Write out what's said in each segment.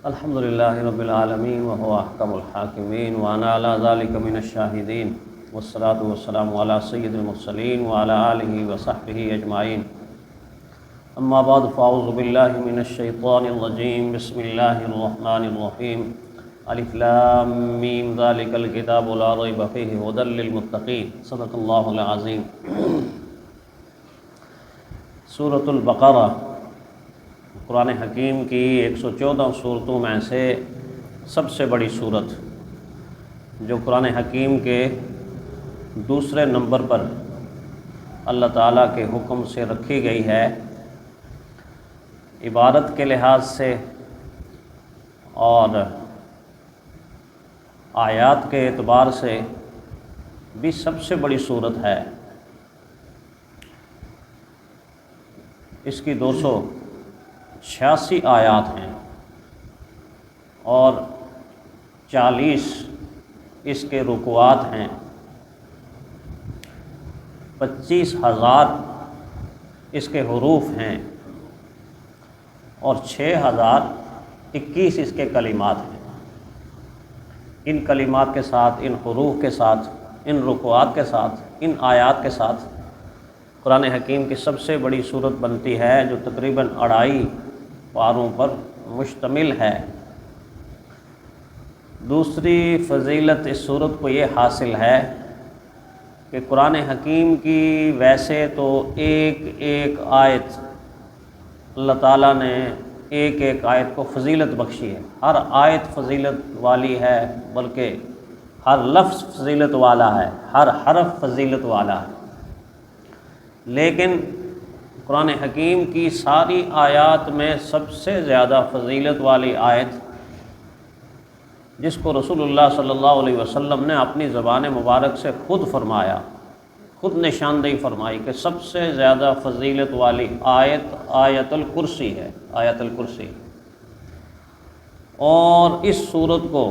الحمد للہ رب العالمین وهو احکم الحاکمین وانا علی ذلک من الشاہدین والصلاة والسلام علی سید المرسلین وعلی آلہ وصحبہ اجمعین اما بعد فاعوذ باللہ من الشیطان الرجیم بسم اللہ الرحمن الرحیم الف لام میم ذلک الکتاب لا ریب فیہ ھدی للمتقین صدق اللہ العظیم۔ سورۃ البقرہ قرآن حکیم کی 114 صورتوں میں سے سب سے بڑی صورت، جو قرآن حکیم کے دوسرے نمبر پر اللہ تعالیٰ کے حکم سے رکھی گئی ہے، عبادت کے لحاظ سے اور آیات کے اعتبار سے بھی سب سے بڑی صورت ہے۔ اس کی 286 آیات ہیں اور 40 اس کے رکوعات ہیں، 25,000 اس کے حروف ہیں اور 6,021 اس کے کلمات ہیں۔ ان کلمات کے ساتھ، ان حروف کے ساتھ، ان رکوعات کے ساتھ، ان آیات کے ساتھ قرآن حکیم کی سب سے بڑی صورت بنتی ہے، جو تقریباً 2.5 پاروں پر مشتمل ہے۔ دوسری فضیلت اس صورت کو یہ حاصل ہے کہ قرآن حکیم کی ویسے تو ایک ایک آیت اللہ تعالیٰ نے ایک ایک آیت کو فضیلت بخشی ہے، ہر آیت فضیلت والی ہے، بلکہ ہر لفظ فضیلت والا ہے، ہر حرف فضیلت والا ہے۔ لیکن قرآن حکیم کی ساری آیات میں سب سے زیادہ فضیلت والی آیت، جس کو رسول اللہ صلی اللہ علیہ وسلم نے اپنی زبان مبارک سے خود فرمایا، خود نشاندہی فرمائی کہ سب سے زیادہ فضیلت والی آیت آیت الکرسی ہے، آیت الکرسی۔ اور اس صورت کو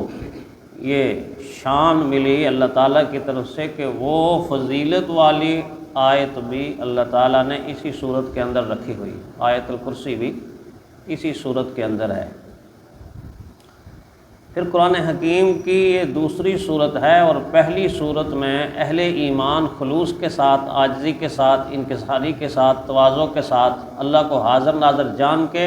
یہ شان ملی اللہ تعالیٰ کی طرف سے کہ وہ فضیلت والی آیت بھی اللہ تعالیٰ نے اسی صورت کے اندر رکھی ہوئی، آیت الکرسی بھی اسی صورت کے اندر ہے۔ پھر قرآن حکیم کی یہ دوسری صورت ہے، اور پہلی صورت میں اہل ایمان خلوص کے ساتھ، عاجزی کے ساتھ، انکساری کے ساتھ، تواضع کے ساتھ، اللہ کو حاضر ناظر جان کے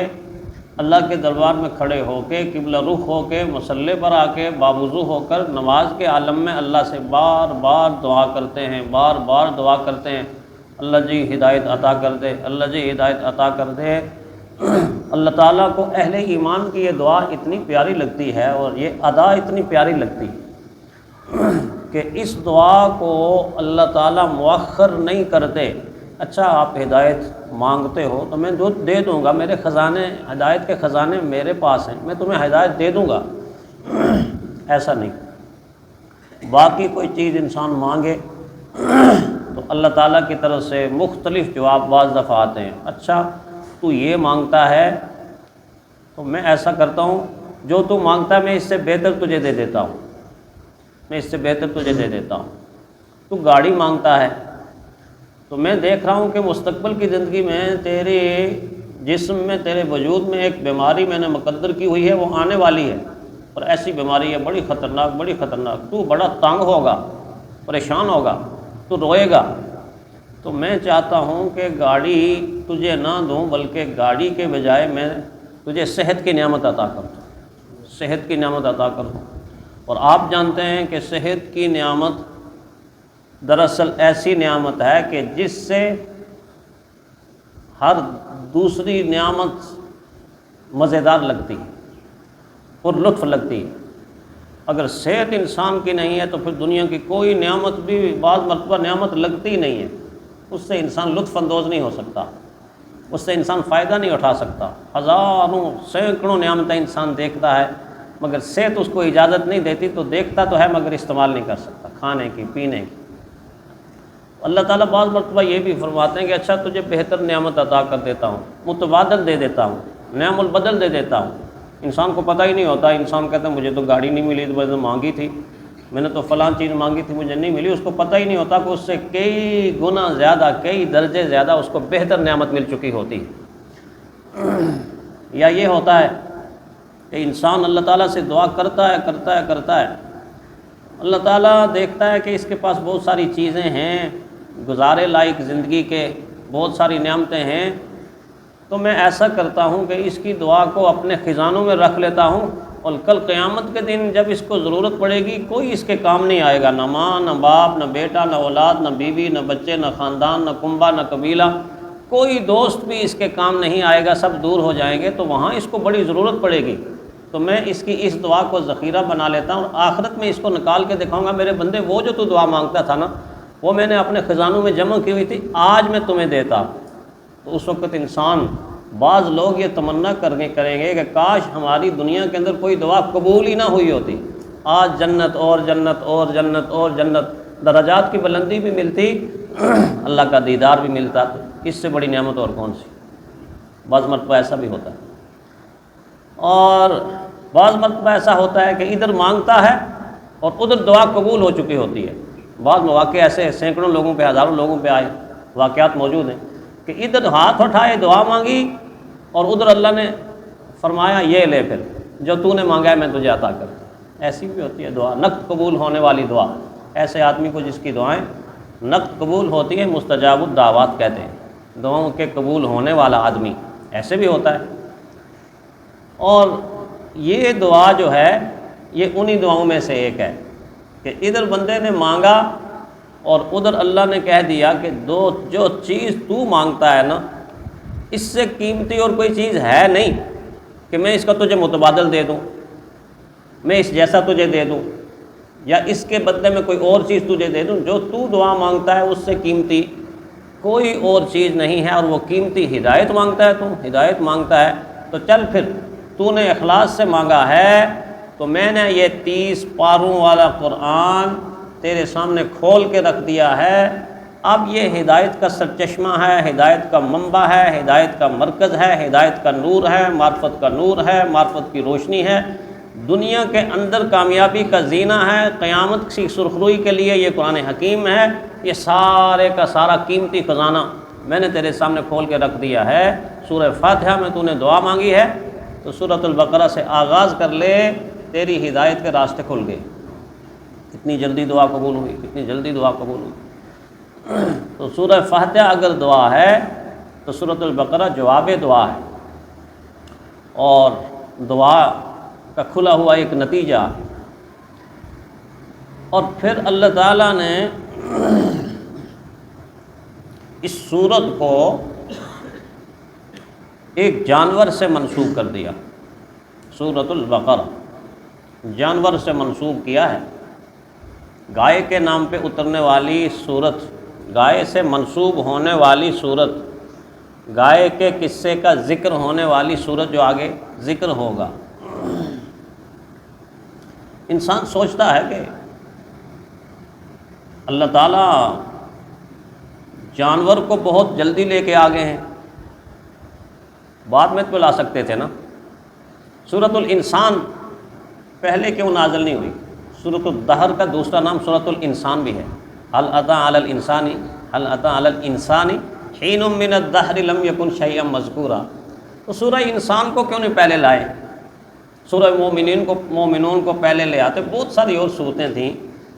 اللہ کے دربار میں کھڑے ہو کے، قبلہ رخ ہو کے، مصلی پر آ کے باوضو ہو کر نماز کے عالم میں اللہ سے بار بار دعا کرتے ہیں، بار بار دعا کرتے ہیں، اللہ جی ہدایت عطا کر دے، اللہ جی ہدایت عطا کر دے۔ اللہ تعالیٰ کو اہل ایمان کی یہ دعا اتنی پیاری لگتی ہے اور یہ ادا اتنی پیاری لگتی ہے کہ اس دعا کو اللہ تعالیٰ مؤخر نہیں کرتے۔ اچھا آپ ہدایت مانگتے ہو تو میں جو دے دوں گا، میرے خزانے، ہدایت کے خزانے میرے پاس ہیں، میں تمہیں ہدایت دے دوں گا، ایسا نہیں۔ باقی کوئی چیز انسان مانگے تو اللہ تعالیٰ کی طرف سے مختلف جواب بعض دفعہ آتے ہیں۔ اچھا تو یہ مانگتا ہے تو میں ایسا کرتا ہوں، جو تو مانگتا ہے میں اس سے بہتر تجھے دے دیتا ہوں، میں اس سے بہتر تجھے دے دیتا ہوں۔ تو گاڑی مانگتا ہے تو میں دیکھ رہا ہوں کہ مستقبل کی زندگی میں تیرے جسم میں، تیرے وجود میں ایک بیماری میں نے مقدر کی ہوئی ہے، وہ آنے والی ہے، اور ایسی بیماری ہے بڑی خطرناک، بڑی خطرناک، تو بڑا تنگ ہوگا، پریشان ہوگا، تو روئے گا۔ تو میں چاہتا ہوں کہ گاڑی تجھے نہ دوں، بلکہ گاڑی کے بجائے میں تجھے صحت کی نعمت عطا کر دوں، صحت کی نعمت عطا کر دوں۔ اور آپ جانتے ہیں کہ صحت کی نعمت دراصل ایسی نعمت ہے کہ جس سے ہر دوسری نعمت مزیدار لگتی ہے اور لطف لگتی ہے۔ اگر صحت انسان کی نہیں ہے تو پھر دنیا کی کوئی نعمت بھی بعض مرتبہ نعمت لگتی ہی نہیں ہے، اس سے انسان لطف اندوز نہیں ہو سکتا، اس سے انسان فائدہ نہیں اٹھا سکتا۔ ہزاروں سینکڑوں نعمتیں انسان دیکھتا ہے، مگر صحت اس کو اجازت نہیں دیتی، تو دیکھتا تو ہے مگر استعمال نہیں کر سکتا، کھانے کی، پینے کی۔ اللہ تعالیٰ بعض مرتبہ یہ بھی فرماتے ہیں کہ اچھا تجھے بہتر نعمت عطا کر دیتا ہوں، متبادل دے دیتا ہوں، نعم البدل دے دیتا ہوں۔ انسان کو پتہ ہی نہیں ہوتا، انسان کہتا ہے مجھے تو گاڑی نہیں ملی، تو میں نے مانگی تھی، میں نے تو فلاں چیز مانگی تھی مجھے نہیں ملی، اس کو پتہ ہی نہیں ہوتا کہ اس سے کئی گنا زیادہ، کئی درجے زیادہ اس کو بہتر نعمت مل چکی ہوتی ہے۔ یا یہ ہوتا ہے کہ انسان اللہ تعالیٰ سے دعا کرتا ہے، اللہ تعالیٰ دیکھتا ہے کہ اس کے پاس بہت ساری چیزیں ہیں، گزارے لائق زندگی کے بہت ساری نعمتیں ہیں، تو میں ایسا کرتا ہوں کہ اس کی دعا کو اپنے خزانوں میں رکھ لیتا ہوں، اور کل قیامت کے دن جب اس کو ضرورت پڑے گی کوئی اس کے کام نہیں آئے گا، نہ ماں، نہ باپ، نہ بیٹا، نہ اولاد، نہ بیوی، نہ بچے، نہ خاندان، نہ کنبہ، نہ قبیلہ، کوئی دوست بھی اس کے کام نہیں آئے گا، سب دور ہو جائیں گے، تو وہاں اس کو بڑی ضرورت پڑے گی، تو میں اس کی اس دعا کو ذخیرہ بنا لیتا ہوں، اور آخرت میں اس کو نکال کے دکھاؤں گا، میرے بندے وہ جو تو دعا مانگتا تھا نا، وہ میں نے اپنے خزانوں میں جمع کی ہوئی تھی، آج میں تمہیں دیتا۔ تو اس وقت انسان، بعض لوگ یہ تمنا کریں گے کہ کاش ہماری دنیا کے اندر کوئی دعا قبول ہی نہ ہوئی ہوتی، آج جنت اور جنت اور جنت اور جنت، درجات کی بلندی بھی ملتی، اللہ کا دیدار بھی ملتا، تو اس سے بڑی نعمت اور کون سی؟ بعض مرتبہ ایسا بھی ہوتا ہے، اور بعض مرتبہ ایسا ہوتا ہے کہ ادھر مانگتا ہے اور ادھر دعا قبول ہو چکی ہوتی ہے۔ بعض مواقع ایسے سینکڑوں لوگوں پہ، ہزاروں لوگوں پہ آئے واقعات موجود ہیں کہ ادھر ہاتھ اٹھائے دعا مانگی اور ادھر اللہ نے فرمایا یہ لے، پھر جو تو نے مانگا ہے میں تجھے عطا کرتا۔ ایسی بھی ہوتی ہے دعا، نقد قبول ہونے والی دعا، ایسے آدمی کو جس کی دعائیں نقد قبول ہوتی ہیں، مستجاب الدعوات کہتے ہیں، دعاؤں کے قبول ہونے والا آدمی، ایسے بھی ہوتا ہے۔ اور یہ دعا جو ہے یہ انہی دعاؤں میں سے ایک ہے کہ ادھر بندے نے مانگا اور ادھر اللہ نے کہہ دیا کہ جو چیز تو مانگتا ہے نا، اس سے قیمتی اور کوئی چیز ہے نہیں کہ میں اس کا تجھے متبادل دے دوں، میں اس جیسا تجھے دے دوں، یا اس کے بدلے میں کوئی اور چیز تجھے دے دوں، جو تو دعا مانگتا ہے اس سے قیمتی کوئی اور چیز نہیں ہے، اور وہ قیمتی ہدایت مانگتا ہے، تو ہدایت مانگتا ہے، تو چل پھر تو نے اخلاص سے مانگا ہے تو میں نے یہ 30 پاروں والا قرآن تیرے سامنے کھول کے رکھ دیا ہے، اب یہ ہدایت کا سرچشمہ ہے، ہدایت کا منبع ہے، ہدایت کا مرکز ہے، ہدایت کا نور ہے، معرفت کا نور ہے، معرفت کی روشنی ہے، دنیا کے اندر کامیابی کا زینہ ہے، قیامت کی سرخروئی کے لیے یہ قرآن حکیم ہے، یہ سارے کا سارا قیمتی خزانہ میں نے تیرے سامنے کھول کے رکھ دیا ہے۔ سورہ فاتحہ میں تو نے دعا مانگی ہے تو سورۃ البقرہ سے آغاز کر لے، تیری ہدایت کے راستے کھل گئے، کتنی جلدی دعا قبول ہوئی، کتنی جلدی دعا قبول ہوئی۔ تو سورہ فاتحہ اگر دعا ہے تو سورۃ البقرہ جواب دعا ہے، اور دعا کا کھلا ہوا ایک نتیجہ۔ اور پھر اللہ تعالیٰ نے اس سورت کو ایک جانور سے منسوب کر دیا، سورۃ البقرہ جانور سے منسوب کیا ہے، گائے کے نام پہ اترنے والی سورت، گائے سے منسوب ہونے والی سورت، گائے کے قصے کا ذکر ہونے والی سورت جو آگے ذکر ہوگا۔ انسان سوچتا ہے کہ اللہ تعالیٰ جانور کو بہت جلدی لے کے آگے ہیں، بعد میں تو لا سکتے تھے نا۔ سورۃ الانسان پہلے کیوں نازل نہیں ہوئی؟ سورۃ الدہر کا دوسرا نام سورۃ الانسان بھی ہے، هل اتى على الانسان حین من الدہر لم یکن شیئا مذکورا۔ تو سورہ انسان کو کیوں نہیں پہلے لائے؟ سورہ مومنون کو پہلے لے آتے، بہت ساری اور صورتیں تھیں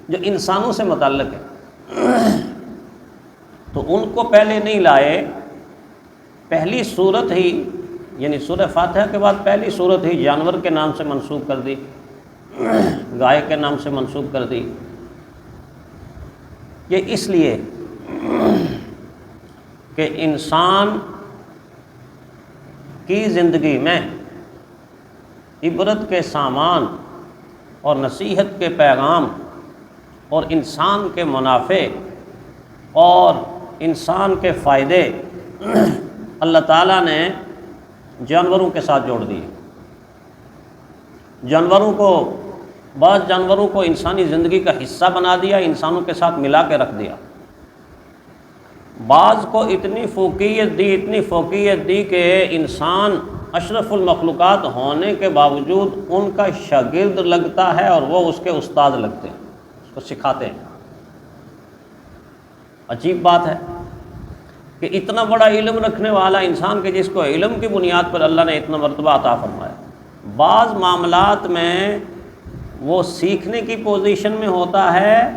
جو انسانوں سے متعلق ہیں، تو ان کو پہلے نہیں لائے۔ پہلی صورت ہی یعنی سورہ فاتحہ کے بعد پہلی صورت ہی جانور کے نام سے منسوب کر دی، گائے کے نام سے منسوب کر دی۔ یہ اس لیے کہ انسان کی زندگی میں عبرت کے سامان اور نصیحت کے پیغام اور انسان کے منافع اور انسان کے فائدے اللہ تعالیٰ نے جانوروں کے ساتھ جوڑ دیے۔ بعض جانوروں کو انسانی زندگی کا حصہ بنا دیا، انسانوں کے ساتھ ملا کے رکھ دیا۔ بعض کو اتنی فوقیت دی کہ انسان اشرف المخلوقات ہونے کے باوجود ان کا شاگرد لگتا ہے اور وہ اس کے استاد لگتے ہیں، اس کو سکھاتے ہیں۔ عجیب بات ہے کہ اتنا بڑا علم رکھنے والا انسان کہ جس کو علم کی بنیاد پر اللہ نے اتنا مرتبہ عطا فرمایا، بعض معاملات میں وہ سیکھنے کی پوزیشن میں ہوتا ہے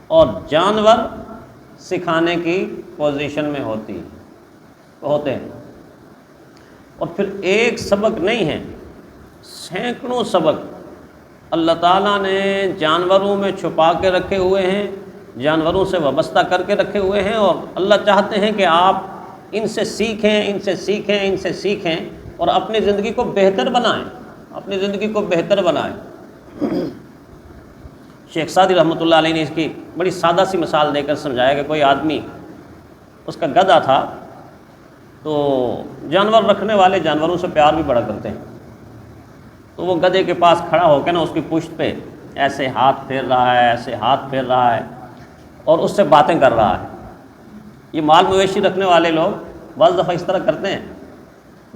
اور جانور سکھانے کی پوزیشن میں ہوتے ہیں، اور پھر ایک سبق نہیں ہے، سینکڑوں سبق اللہ تعالیٰ نے جانوروں میں چھپا کے رکھے ہوئے ہیں، جانوروں سے وابستہ کر کے رکھے ہوئے ہیں، اور اللہ چاہتے ہیں کہ آپ ان سے سیکھیں اور اپنی زندگی کو بہتر بنائیں، شیخ سعدی رحمۃ اللہ علیہ نے اس کی بڑی سادہ سی مثال دے کر سمجھایا کہ کوئی آدمی، اس کا گدھا تھا، تو جانور رکھنے والے جانوروں سے پیار بھی بڑا کرتے ہیں، تو وہ گدھے کے پاس کھڑا ہو کے نا اس کی پشت پہ ایسے ہاتھ پھیر رہا ہے اور اس سے باتیں کر رہا ہے۔ یہ مال مویشی رکھنے والے لوگ بعض دفعہ اس طرح کرتے ہیں،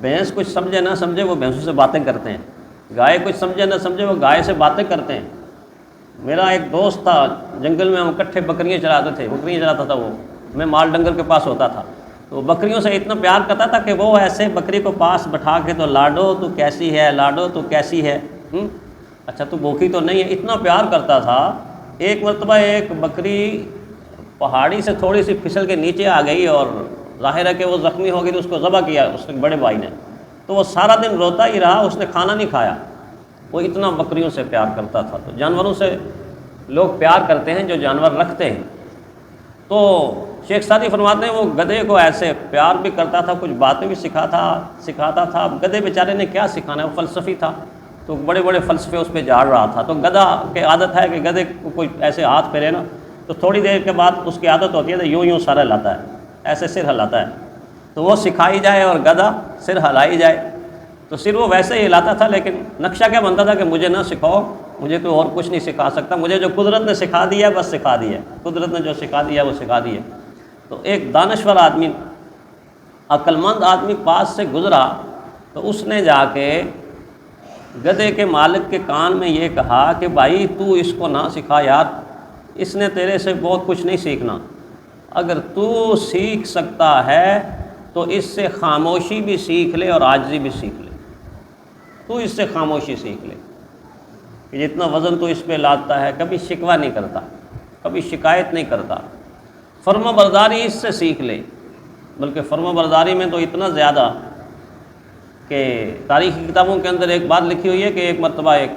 بھینس کچھ سمجھے نہ سمجھے وہ بھینسوں سے باتیں کرتے ہیں، گائے کچھ سمجھے نہ سمجھے وہ گائے سے باتیں کرتے ہیں۔ میرا ایک دوست تھا، جنگل میں ہم اکٹھے بکریاں چراتا تھا وہ، میں مال ڈنگر کے پاس ہوتا تھا، تو بکریوں سے اتنا پیار کرتا تھا کہ وہ ایسے بکری کو پاس بٹھا کے تو لاڈو تو کیسی ہے، اچھا تو بھوکی تو نہیں ہے، اتنا پیار کرتا تھا۔ ایک مرتبہ ایک بکری پہاڑی سے تھوڑی سی پھسل کے نیچے آ گئی اور ظاہر ہے کہ وہ زخمی ہو گئی، تو اس کو ذبح کیا اس کے بڑے بھائی نے، تو وہ سارا دن روتا ہی رہا، اس نے کھانا نہیں کھایا، وہ اتنا بکریوں سے پیار کرتا تھا۔ تو جانوروں سے لوگ پیار کرتے ہیں جو جانور رکھتے ہیں۔ تو شیخ سعدی فرماتے ہیں وہ گدھے کو ایسے پیار بھی کرتا تھا، کچھ باتیں بھی سکھاتا تھا۔ اب گدھے بیچارے نے کیا سکھانا ہے، وہ فلسفی تھا، تو بڑے بڑے فلسفے اس پہ جھاڑ رہا تھا۔ تو گدھا کی عادت ہے کہ گدھے کو کوئی ایسے ہاتھ پھیرے نا تو تھوڑی دیر کے بعد اس کی عادت ہوتی ہے تو یوں سر ہلاتا ہے، ایسے سر ہلاتا ہے، تو وہ سکھائی جائے اور گدھا سر ہلائی جائے، تو سر وہ ویسے ہی ہلاتا تھا، لیکن نقشہ کیا بنتا تھا کہ مجھے نہ سکھاؤ، مجھے کوئی اور کچھ نہیں سکھا سکتا، مجھے جو قدرت نے سکھا دیا بس سکھا دیا، قدرت نے جو سکھا دیا وہ سکھا دیا۔ تو ایک دانشور آدمی، عقل مند آدمی پاس سے گزرا، تو اس نے جا کے گدھے کے مالک کے کان میں یہ کہا کہ بھائی تو اس کو نہ سکھا یار، اس نے تیرے سے بہت کچھ نہیں سیکھنا، اگر تو سیکھ سکتا ہے تو اس سے خاموشی بھی سیکھ لے اور عاجزی بھی سیکھ لے، تو اس سے خاموشی سیکھ لے کہ جتنا وزن تو اس پہ لاتا ہے، کبھی شکوہ نہیں کرتا، کبھی شکایت نہیں کرتا، فرما برداری اس سے سیکھ لے۔ بلکہ فرما برداری میں تو اتنا زیادہ کہ تاریخی کتابوں کے اندر ایک بات لکھی ہوئی ہے کہ ایک مرتبہ ایک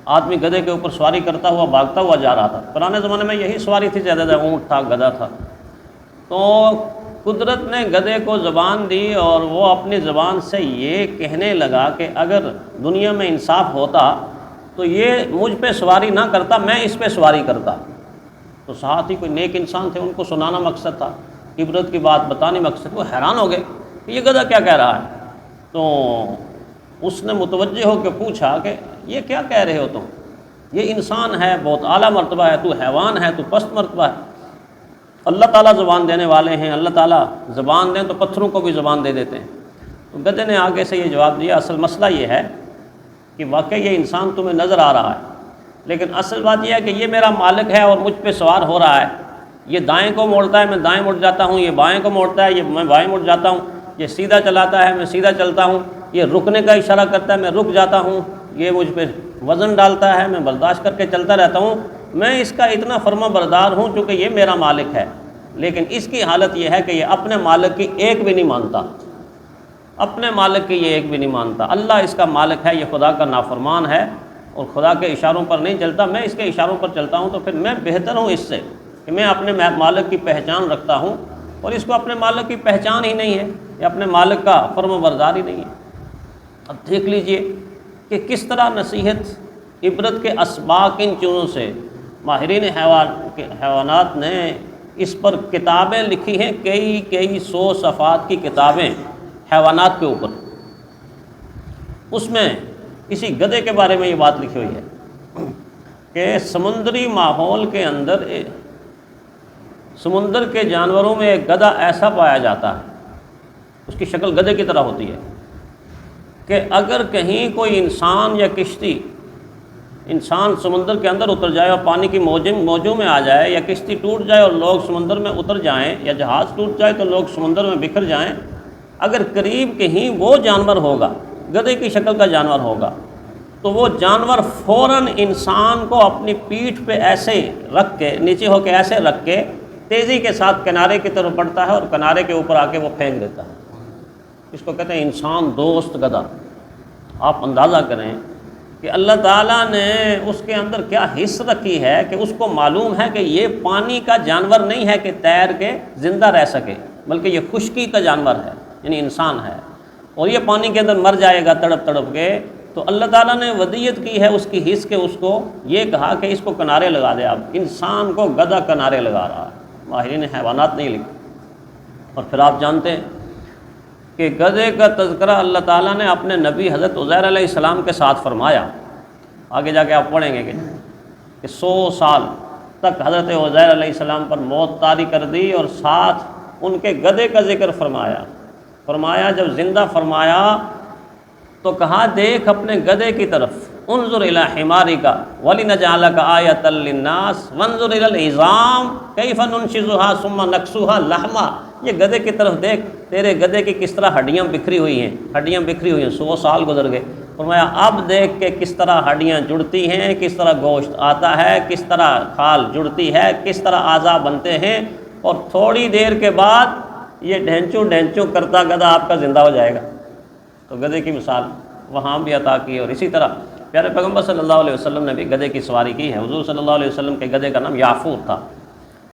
آدمی گدھے کے اوپر سواری کرتا ہوا بھاگتا ہوا جا رہا تھا۔ پرانے زمانے میں یہی سواری تھی، زیادہ اونٹ تھا، گدھا تھا، تو قدرت نے گدھے کو زبان دی اور وہ اپنی زبان سے یہ کہنے لگا کہ اگر دنیا میں انصاف ہوتا تو یہ مجھ پہ سواری نہ کرتا، میں اس پہ سواری کرتا۔ تو ساتھ ہی کوئی نیک انسان تھے، ان کو سنانا مقصد تھا، عبرت کی بات بتانے مقصد، وہ حیران ہو گئے کہ یہ گدھا کیا کہہ رہا ہے۔ تو اس نے متوجہ ہو کے پوچھا کہ یہ کیا کہہ رہے ہو تم، یہ انسان ہے، بہت اعلیٰ مرتبہ ہے، تو حیوان ہے، تو پست مرتبہ ہے، اللہ تعالیٰ زبان دینے والے ہیں، اللہ تعالیٰ زبان دیں تو پتھروں کو بھی زبان دے دیتے ہیں۔ تو گدھے نے آگے سے یہ جواب دیا، اصل مسئلہ یہ ہے کہ واقعی یہ انسان تمہیں نظر آ رہا ہے، لیکن اصل بات یہ ہے کہ یہ میرا مالک ہے اور مجھ پہ سوار ہو رہا ہے، یہ دائیں کو موڑتا ہے میں دائیں مڑ جاتا ہوں، یہ بائیں کو موڑتا ہے یہ میں بائیں مڑ جاتا ہوں، یہ سیدھا چلاتا ہے میں سیدھا چلتا ہوں، یہ رکنے کا اشارہ کرتا ہے میں رک جاتا ہوں، یہ مجھ پہ وزن ڈالتا ہے میں برداشت کر کے چلتا رہتا ہوں، میں اس کا اتنا فرما بردار ہوں چونکہ یہ میرا مالک ہے۔ لیکن اس کی حالت یہ ہے کہ یہ اپنے مالک کی ایک بھی نہیں مانتا، اپنے مالک کی یہ ایک بھی نہیں مانتا، اللہ اس کا مالک ہے، یہ خدا کا نافرمان ہے اور خدا کے اشاروں پر نہیں چلتا، میں اس کے اشاروں پر چلتا ہوں، تو پھر میں بہتر ہوں اس سے کہ میں اپنے مالک کی پہچان رکھتا ہوں، اور اس کو اپنے مالک کی پہچان ہی نہیں ہے، یہ اپنے مالک کا فرما بردار ہی نہیں ہے۔ اب دیکھ لیجئے کہ کس طرح نصیحت عبرت کے اسباق ان چیزوں سے ماہرین حیوانات نے اس پر کتابیں لکھی ہیں، کئی سو صفحات کی کتابیں حیوانات کے اوپر۔ اس میں کسی گدھے کے بارے میں یہ بات لکھی ہوئی ہے کہ سمندری ماحول کے اندر سمندر کے جانوروں میں ایک گدھا ایسا پایا جاتا ہے، اس کی شکل گدھے کی طرح ہوتی ہے کہ اگر کہیں کوئی انسان یا کشتی، انسان سمندر کے اندر اتر جائے اور پانی کی موجوں میں آ جائے، یا کشتی ٹوٹ جائے اور لوگ سمندر میں اتر جائیں، یا جہاز ٹوٹ جائے تو لوگ سمندر میں بکھر جائیں، اگر قریب کہیں وہ جانور ہوگا گدھے کی شکل کا جانور ہوگا، تو وہ جانور فوراً انسان کو اپنی پیٹھ پہ ایسے رکھ کے، نیچے ہو کے ایسے رکھ کے تیزی کے ساتھ کنارے کی طرف بڑھتا ہے اور کنارے کے اوپر آ کے وہ پھینک دیتا ہے۔ اس کو کہتے ہیں انسان دوست گدھا۔ آپ اندازہ کریں کہ اللہ تعالیٰ نے اس کے اندر کیا حص رکھی ہے کہ اس کو معلوم ہے کہ یہ پانی کا جانور نہیں ہے کہ تیر کے زندہ رہ سکے، بلکہ یہ خشکی کا جانور ہے، یعنی انسان ہے، اور یہ پانی کے اندر مر جائے گا تڑپ تڑپ کے۔ تو اللہ تعالیٰ نے ودیت کی ہے اس کی حص کے، اس کو یہ کہا کہ اس کو کنارے لگا دے۔ اب انسان کو گدھا کنارے لگا رہا ہے، ماہرین حیوانات نہیں لکھے۔ اور پھر آپ جانتے ہیں کہ گدھے کا تذکرہ اللہ تعالیٰ نے اپنے نبی حضرت عزیر علیہ السلام کے ساتھ فرمایا۔ آگے جا کے آپ پڑھیں گے کہ 100 سال تک حضرت عزیر علیہ السلام پر موت طاری کر دی، اور ساتھ ان کے گدھے کا ذکر فرمایا جب زندہ فرمایا تو کہا دیکھ اپنے گدھے کی طرف، انظر الی حمارک ولنجعلک آیۃ للناس وانظر الی العظام کیف ننشزها ثم نکسوها لحما۔ یہ گدھے کی طرف دیکھ، تیرے گدھے کی کس طرح ہڈیاں بکھری ہوئی ہیں، 100 سال گزر گئے۔ فرمایا اب دیکھ کہ کس طرح ہڈیاں جڑتی ہیں، کس طرح گوشت آتا ہے، کس طرح کھال جڑتی ہے، کس طرح اعضاء بنتے ہیں، اور تھوڑی دیر کے بعد یہ ڈھینچوں کرتا گدھا آپ کا زندہ ہو جائے گا۔ تو گدھے کی مثال وہاں بھی عطا کی، اور اسی طرح پیارے پیغمبر صلی اللہ علیہ وسلم نے بھی گدھے کی سواری کی ہے۔ حضور صلی اللہ علیہ وسلم کے گدھے کا نام یافور تھا۔